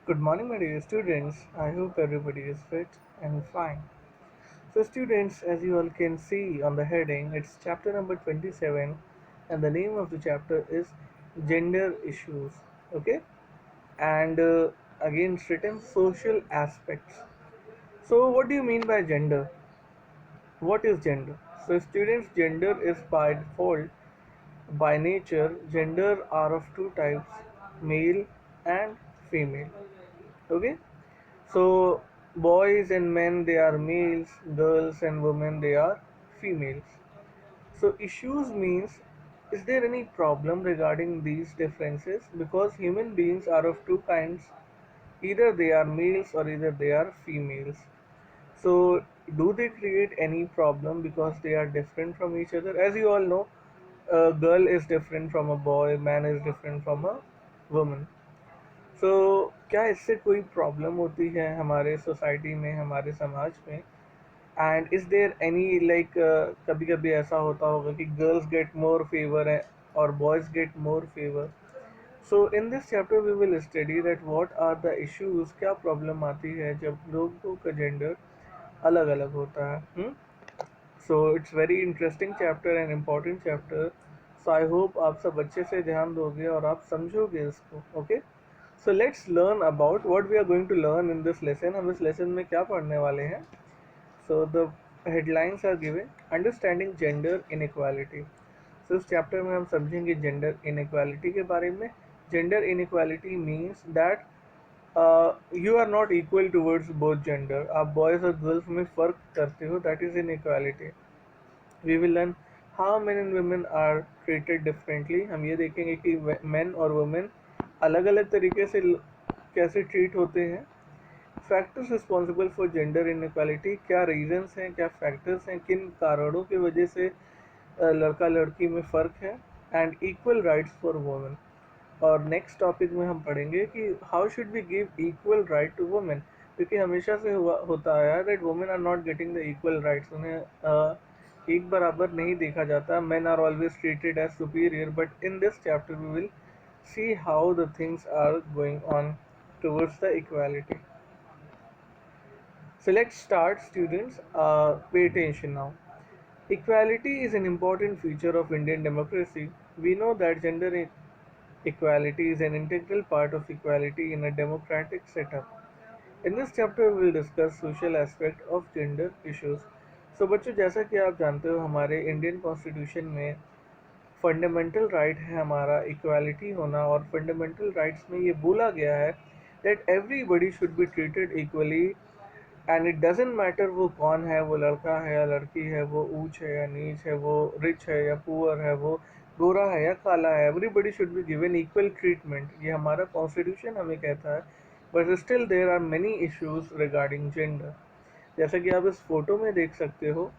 Good morning, my dear students. I hope everybody is fit and fine. So, students, as you all can see on the heading, it's chapter number 27, and the name of the chapter is Gender Issues. Okay, and again, it's written social aspects. So, what do you mean by gender? What is gender? So, students, gender is by default, by nature, gender are of two types, male and female. Okay, so boys and men they are males, girls and women they are females. So issues means, is there any problem regarding these differences? Because human beings are of two kinds, either they are males or either they are females. So do they create any problem because they are different from each other? As you all know, a girl is different from a boy, man is different from a woman. सो क्या इससे कोई problem होती है हमारे society में, हमारे समाज में? And is there any like, कभी कभी ऐसा होता होगा कि गर्ल्स गेट मोर फेवर है और boys get more favour. So in this chapter we will study that what are the issues, क्या प्रॉब्लम आती है जब लोगों का जेंडर अलग अलग होता है. So it's very interesting chapter and important chapter. So I hope आप सब अच्छे से ध्यान दोगे और आप समझोगे इसको. Okay, so let's learn about what we are going to learn in this lesson. हम इस लेसन में क्या पढ़ने वाले हैं? So the headlines are given, understanding gender inequality. So इस चैप्टर में हम समझेंगे जेंडर इनइक्वालिटी के बारे में. Gender inequality means that you are not equal towards both gender. आप बॉयज़ और गर्ल्स में फ़र्क करते हो, that is inequality. We will learn how men and women are treated differently. हम ये देखेंगे कि मेन और वुमेन अलग अलग तरीके से कैसे ट्रीट होते हैं. Factors responsible for gender inequality, क्या रीजंस हैं, क्या फैक्टर्स हैं, किन कारणों की वजह से लड़का लड़की में फ़र्क है. And equal rights for women. और नेक्स्ट टॉपिक में हम पढ़ेंगे कि how should we give equal right to women, क्योंकि हमेशा से हुआ होता है that women are not getting the equal rights. उन्हें एक बराबर नहीं देखा जाता. Men are always treated as superior. But in this chapter we will see how the things are going on towards the equality. So let's start, students. Pay attention now. Equality is an important feature of Indian democracy. We know that gender equality is an integral part of equality in a democratic setup. In this chapter, we will discuss social aspect of gender issues. So बच्चों, जैसा कि आप जानते हो हमारे Indian constitution में fundamental right है हमारा इक्वालिटी होना. और फंडामेंटल राइट्स में ये बोला गया है that everybody should be treated equally. And it doesn't matter वो कौन है, वो लड़का है या लड़की है, वो ऊंच है या नीच है, वो रिच है या पुअर है, वो गोरा है या काला है. Everybody should be given equal treatment, ये हमारा कॉन्स्टिट्यूशन हमें कहता है. But still there are many issues regarding gender. जैसा कि आप इस फोटो में देख सकते हो,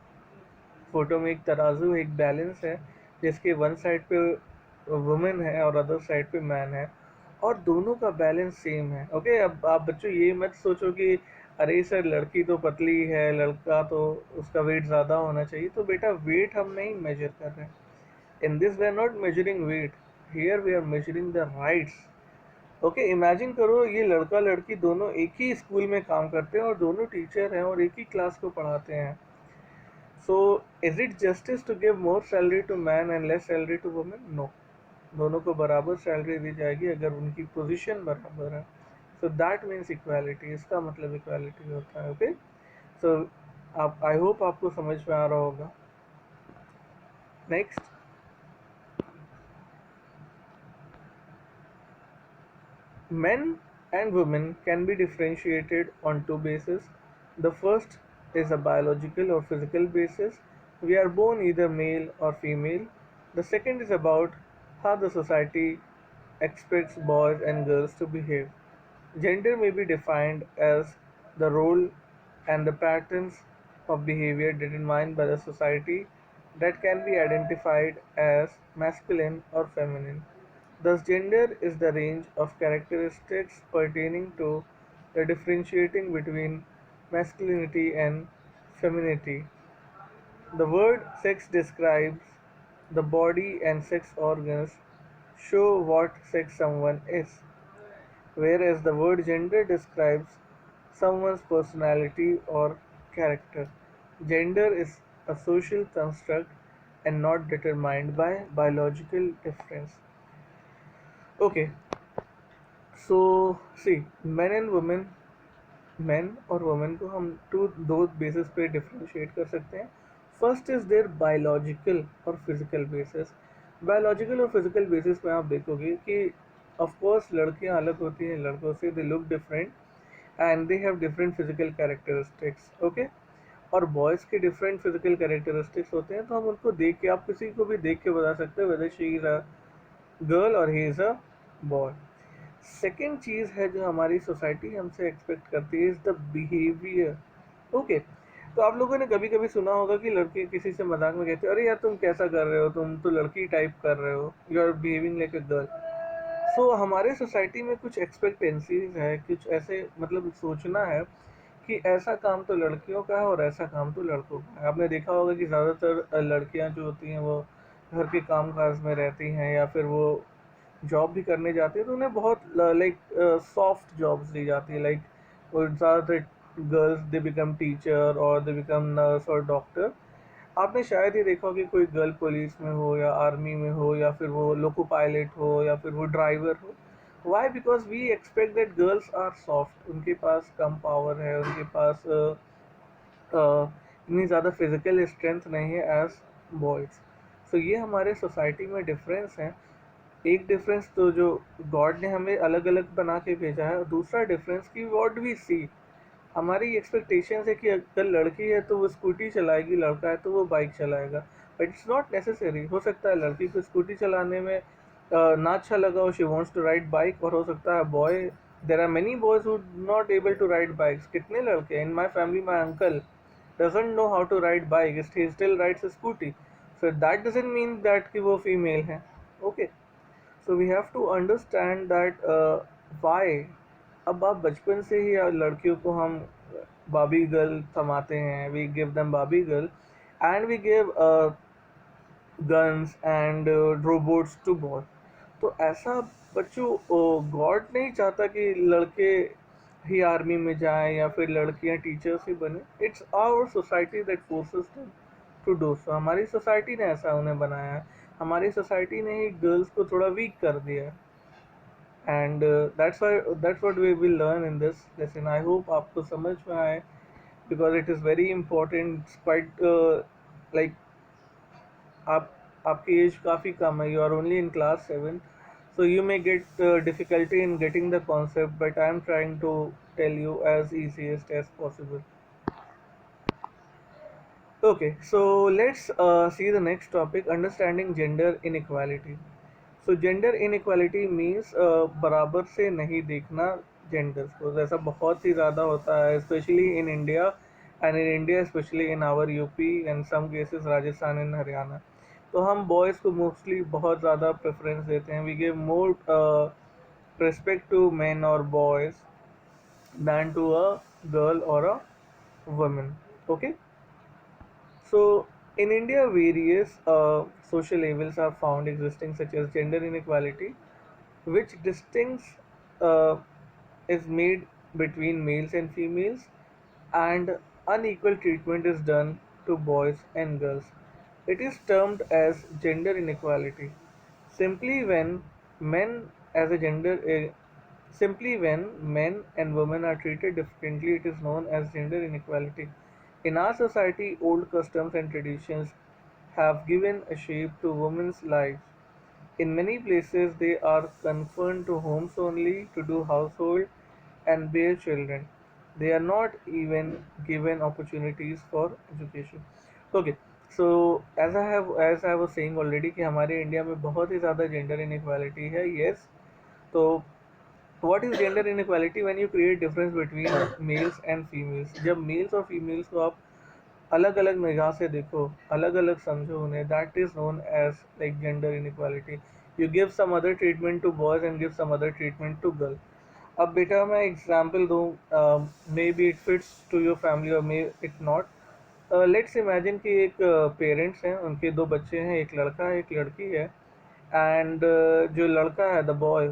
फोटो में एक तराजू, एक बैलेंस है जिसके वन साइड पे वुमेन है और अदर साइड पे मैन है, और दोनों का बैलेंस सेम है. ओके, अब आप बच्चों ये मत सोचो कि अरे सर लड़की तो पतली है, लड़का तो उसका वेट ज़्यादा होना चाहिए. तो बेटा वेट हम नहीं मेजर कर रहे हैं. In this we are not measuring weight, here we are measuring the rights. Okay, imagine करो ये लड़का लड़की दोनों एक ही स्कूल में काम करते हैं और दोनों टीचर हैं और एक ही क्लास को पढ़ाते हैं. So, is it justice to give more salary to man and less salary to women? No. दोनों को बराबर सैलरी दी जाएगी अगर उनकी पोजीशन बराबर है. So that means equality. इसका मतलब इक्वालिटी होता है. ओके, सो आप, आई होप आपको समझ में आ रहा होगा. Next, men and women can be differentiated on two bases. The first is a biological or physical basis. We are born either male or female. The second is about how the society expects boys and girls to behave. Gender may be defined as the role and the patterns of behavior determined by the society that can be identified as masculine or feminine. Thus, gender is the range of characteristics pertaining to the differentiating between masculinity and femininity. The word sex describes the body and sex organs show what sex someone is. whereas the word gender describes someone's personality or character. Gender is a social construct and not determined by biological difference. Okay, so see, men and women, men और women को हम दो basis पे differentiate कर सकते हैं. First is there biological और physical basis. Biological और फिजिकल बेसिस पे आप देखोगे कि ऑफ कोर्स लड़कियां अलग होती हैं लड़कों से, they look different and they have different physical characteristics. Okay, और बॉयज़ के डिफरेंट फिजिकल कैरेक्टरिस्टिक्स होते हैं, तो हम उनको देख के, आप किसी को भी देख के बता सकते हैं whether she is a girl और he is a boy. Second चीज़ है जो हमारी सोसाइटी हमसे एक्सपेक्ट करती है इज़ द बिहेवियर. ओके, तो आप लोगों ने कभी कभी सुना होगा कि लड़के किसी से मजाक में कहते हैं, अरे यार तुम कैसा कर रहे हो, तुम तो लड़की टाइप कर रहे हो, you are behaving like a girl. So हमारे सोसाइटी में कुछ एक्सपेक्टेंसीज है, कुछ ऐसे मतलब सोचना है कि ऐसा काम तो लड़कियों का है और ऐसा काम तो लड़कों का है. आपने देखा होगा कि ज़्यादातर लड़कियां जो होती हैं वो घर के काम काज में रहती हैं या फिर वो जॉब भी करने जाती है, तो उन्हें बहुत लाइक सॉफ्ट जॉब्स दी जाती है. लाइक ज़्यादातर गर्ल्स दे बिकम टीचर और दे बिकम नर्स और डॉक्टर. आपने शायद ही देखा हो कि कोई गर्ल पुलिस में हो या आर्मी में हो या फिर वो लोको पायलट हो या फिर वो ड्राइवर हो. Why? Because we expect that girls are soft, उनके पास कम पावर है, उनके पास इतनी ज़्यादा फिजिकल स्ट्रेंथ नहीं है एज बॉयज़. सो ये हमारे सोसाइटी में डिफरेंस है. एक डिफरेंस तो जो गॉड ने हमें अलग अलग बना के भेजा है, और दूसरा डिफरेंस कि व्हाट वी सी, हमारी एक्सपेक्टेशन है कि अगर लड़की है तो वो स्कूटी चलाएगी, लड़का है तो वो बाइक चलाएगा. But it's not necessary. हो सकता है लड़की को स्कूटी चलाने में ना अच्छा लगा हो, she wants to ride bike, और हो सकता है boy, there are many boys who not able to ride bikes. कितने लड़के in my family, my uncle doesn't know how to ride bike, he still rides a scooty. So that doesn't mean that कि वो female है. Okay, so we have to understand that why. अब आप बचपन से ही लड़कियों को हम बाबी गर्ल थमाते हैं, वी गिव देम बाबी girl and we give guns and robots to boy. तो ऐसा बच्चों, गॉड नहीं चाहता कि लड़के ही आर्मी में जाएं या फिर लड़कियां टीचर्स ही बने. It's our society that forces them to do so. हमारी सोसाइटी ने ऐसा उन्हें बनाया है, हमारी सोसाइटी ने ही गर्ल्स को थोड़ा वीक कर दिया है. And that's what we will learn in this lesson. I hope आपको समझ में आए, because it is very important. It's quite like आप आपकी एज काफ़ी कम है, you are only in class 7, so you may get difficulty in getting the concept, but I am trying to tell you as easiest as possible. Okay, so let's see the next topic, understanding gender inequality. So gender inequality means बराबर से नहीं देखना genders को. जैसा बहुत ही ज़्यादा होता है, especially in India, and in India especially in our UP and some cases Rajasthan and Haryana. तो हम बॉयज़ को मोस्टली बहुत ज़्यादा प्रेफरेंस देते हैं. We give more respect to man और boys than to a girl or a woman. Okay, so in India, various social evils are found existing, such as gender inequality, which distincts uh, is made between males and females, and unequal treatment is done to boys and girls. It is termed as gender inequality. Simply when men as a gender Simply when men and women are treated differently, it is known as gender inequality. In our society, old customs and traditions have given a shape to women's lives. In many places, they are confined to homes only to do household and bear children. They are not even given opportunities for education. Okay, so as I was saying already कि हमारे India में बहुत ही ज़्यादा gender inequality है. Yes, तो what is gender inequality? When you create difference between mails and females. जब mails और females को आप अलग अलग निगाह से देखो, अलग अलग समझो उन्हें, that is known as like gender inequality. You give some other treatment to boys and give some other treatment to girl. अब बेटा मैं एग्जाम्पल दूँ, maybe it fits to your family और may it not. Let's imagine कि एक parents हैं, उनके दो बच्चे हैं, एक लड़का है एक लड़की है. एंड जो लड़का है, the boy,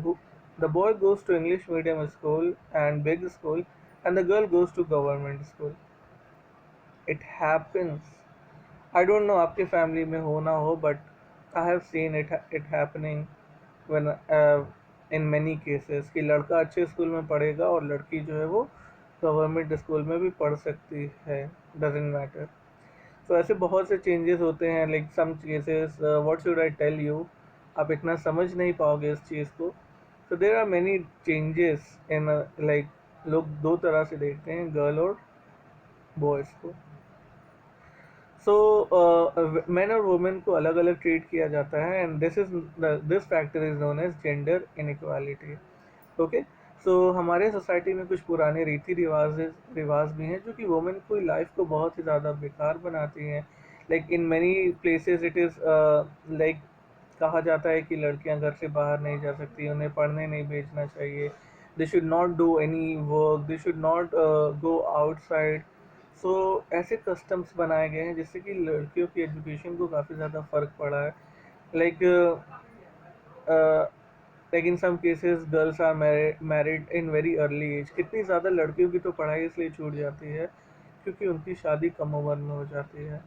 The boy goes to English medium school and big school, and the girl goes to government school. It happens. I don't know आपके फैमिली में हो ना हो, but I have seen it happening when in many cases कि लड़का अच्छे school में पढ़ेगा और लड़की जो है वो गवर्नमेंट स्कूल में भी पढ़ सकती है, डजेंट मैटर. तो ऐसे बहुत से चेंजेस होते हैं, like some cases, what should I tell you, आप इतना समझ नहीं पाओगे इस चीज़ को. So there are many changes in, like लोग दो तरह से देखते हैं गर्ल और बॉयज़ को. सो मैन और वुमेन को अलग अलग ट्रीट किया जाता है, and this factor is known as gender inequality. Okay. So हमारे सोसाइटी में कुछ पुराने रीति रिवाज भी हैं जो कि वुमेन को लाइफ को बहुत ही ज़्यादा बेकार बनाती हैं. Like in many places it is like कहा जाता है कि लड़कियां घर से बाहर नहीं जा सकती, उन्हें पढ़ने नहीं भेजना चाहिए, they should not do any work, they should not go outside. So ऐसे कस्टम्स बनाए गए हैं जिससे कि लड़कियों की एजुकेशन को काफ़ी ज़्यादा फ़र्क पड़ा है. Like like in some cases girls are married in very early age. कितनी ज़्यादा लड़कियों की तो पढ़ाई इसलिए छूट जाती है क्योंकि उनकी शादी कम उम्र में हो जाती है.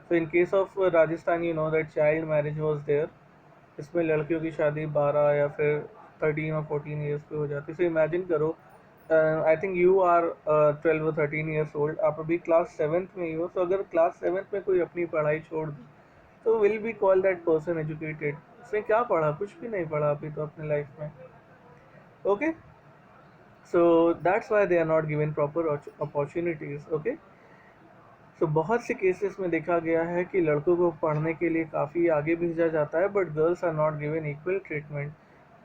So in case of Rajasthan, you know that child marriage was there. इसमें लड़कियों की शादी 12 या फिर 13 और 14 ईयर्स पे हो जाती है. सो इमेजिन करो, आई थिंक यू आर 12 और 13 ईयर्स ओल्ड, आप अभी क्लास सेवन्थ में ही हो. तो अगर क्लास सेवन्थ में कोई अपनी पढ़ाई छोड़ दे तो will be call that person educated. उसने क्या पढ़ा? कुछ भी नहीं पढ़ा अभी तो अपने लाइफ में. Okay. So that's why they are not given proper opportunities. Okay. तो बहुत से केसेस में देखा गया है कि लड़कों को पढ़ने के लिए काफ़ी आगे भेजा जाता है, but girls are not given equal treatment.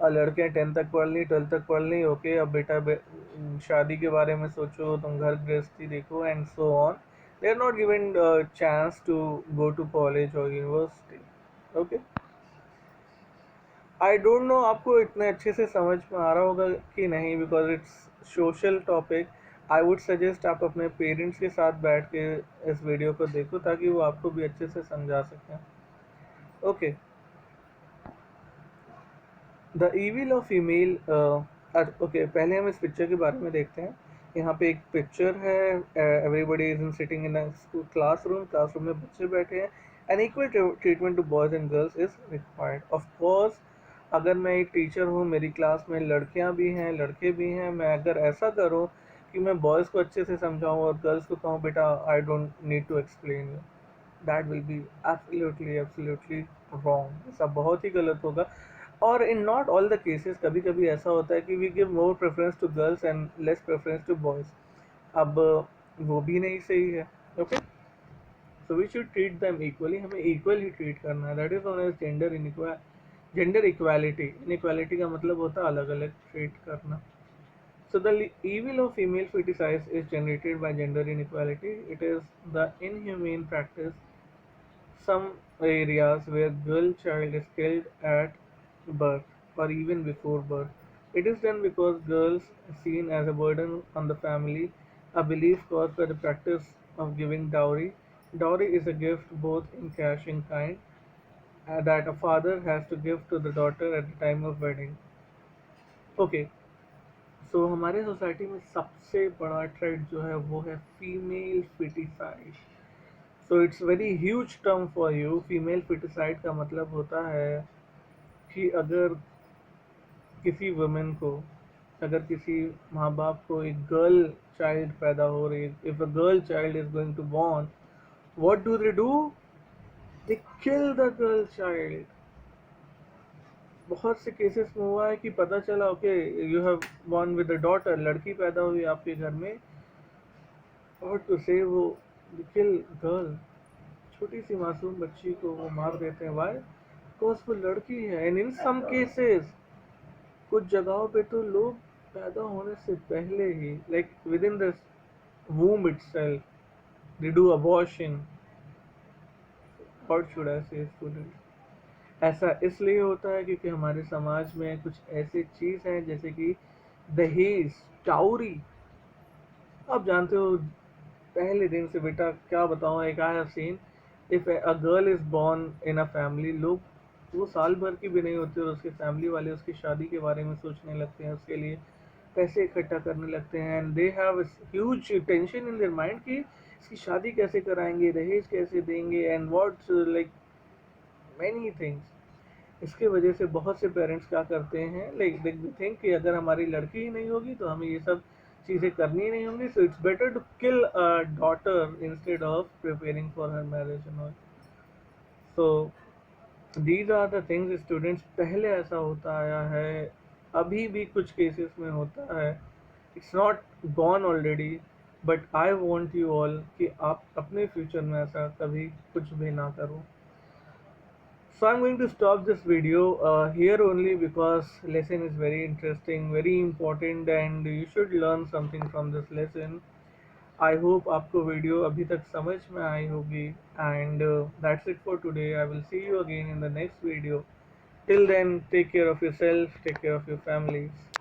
लड़कियां 10th तक पढ़ ली, 12th तक पढ़ ली, ओके, अब बेटा शादी के बारे में सोचो, तुम घर गृहस्थी देखो, and so on. They are not given chance to go to college और university. Okay. I don't know आपको इतने अच्छे से समझ में आ रहा होगा कि नहीं, because it's social topic. I would suggest आप अपने पेरेंट्स के साथ बैठ के इस वीडियो को देखो ताकि वो आपको भी अच्छे से समझा सकें. Okay. The evil of female. Okay, पहले हम इस पिक्चर के बारे में देखते हैं. यहाँ पे एक पिक्चर है. Everybody is in sitting in classroom में बच्चे बैठे हैं. An equal treatment to boys and girls is required. Of course, अगर मैं एक टीचर हूँ, मेरी क्लास में लड़कियाँ भी हैं लड़के भी हैं, मैं अगर ऐसा करूँ कि मैं बॉयज़ को अच्छे से समझाऊँ और गर्ल्स को कहूँ बेटा I don't need to explain you, that will be absolutely absolutely wrong. ऐसा बहुत ही गलत होगा. और in not all the cases, कभी कभी ऐसा होता है कि we give more preference to girls and less preference to boys. अब वो भी नहीं सही है. Okay. So we should treat them equally. हमें इक्वल ही ट्रीट करना है. That is known as gender equality. Inequality का मतलब होता है अलग अलग ट्रीट करना. So the evil of female feticide is generated by gender inequality. It is the inhumane practice some areas where girl child is killed at birth or even before birth. It is done because girls are seen as a burden on the family, a belief caused by the practice of giving dowry. Dowry is a gift both in cash and kind that a father has to give to the daughter at the time of wedding. Okay. सो हमारे society में सबसे बड़ा trend जो है वो है female foeticide. So it's very huge term for you. Female foeticide का मतलब होता है कि अगर किसी वुमेन को, अगर किसी माँ बाप को एक गर्ल चाइल्ड पैदा हो रही है, if a girl child is going to born, what do? They kill the girl child. बहुत से केसेस में हुआ है कि पता चला okay you have born with a daughter, लड़की पैदा हुई आपके घर में, और टू से वो किल गर्ल, छोटी सी मासूम बच्ची को वो मार देते हैं. वाई? बिकॉज वो लड़की है. एंड इन सम केसेस कुछ जगहों पे तो लोग पैदा होने से पहले ही, like within the womb itself, they do abortion. What should I say student? ऐसा इसलिए होता है क्योंकि हमारे समाज में कुछ ऐसी चीज़ है जैसे कि दहेज, टाउरी. आप जानते हो, पहले दिन से बेटा क्या बताऊँ, एक I have seen, if a girl is born in a family, लोग वो साल भर की भी नहीं होती और उसके फैमिली वाले उसकी शादी के बारे में सोचने लगते हैं, उसके लिए पैसे इकट्ठा करने लगते हैं, and they have huge tension in their mind कि इसकी शादी कैसे कराएंगे, दहेज कैसे देंगे, and what like many things. इसके वजह से बहुत से पेरेंट्स क्या करते हैं, लाइक दे थिंक कि अगर हमारी लड़की ही नहीं होगी तो हमें ये सब चीज़ें करनी ही नहीं होंगी, so it's better to kill a daughter instead of preparing for her marriage and all. So these are the things students, पहले ऐसा होता आया है, अभी भी कुछ केसेस में होता है, it's not gone already, but I want you all कि आप अपने फ्यूचर में ऐसा कभी कुछ भी ना करो। So I'm going to stop this video here only because lesson is very interesting, very important, and you should learn something from this lesson. I hope आपको वीडियो अभी तक समझ में आई होगी, and that's it for today. I will see you again in the next video. Till then, take care of yourself, take care of your families.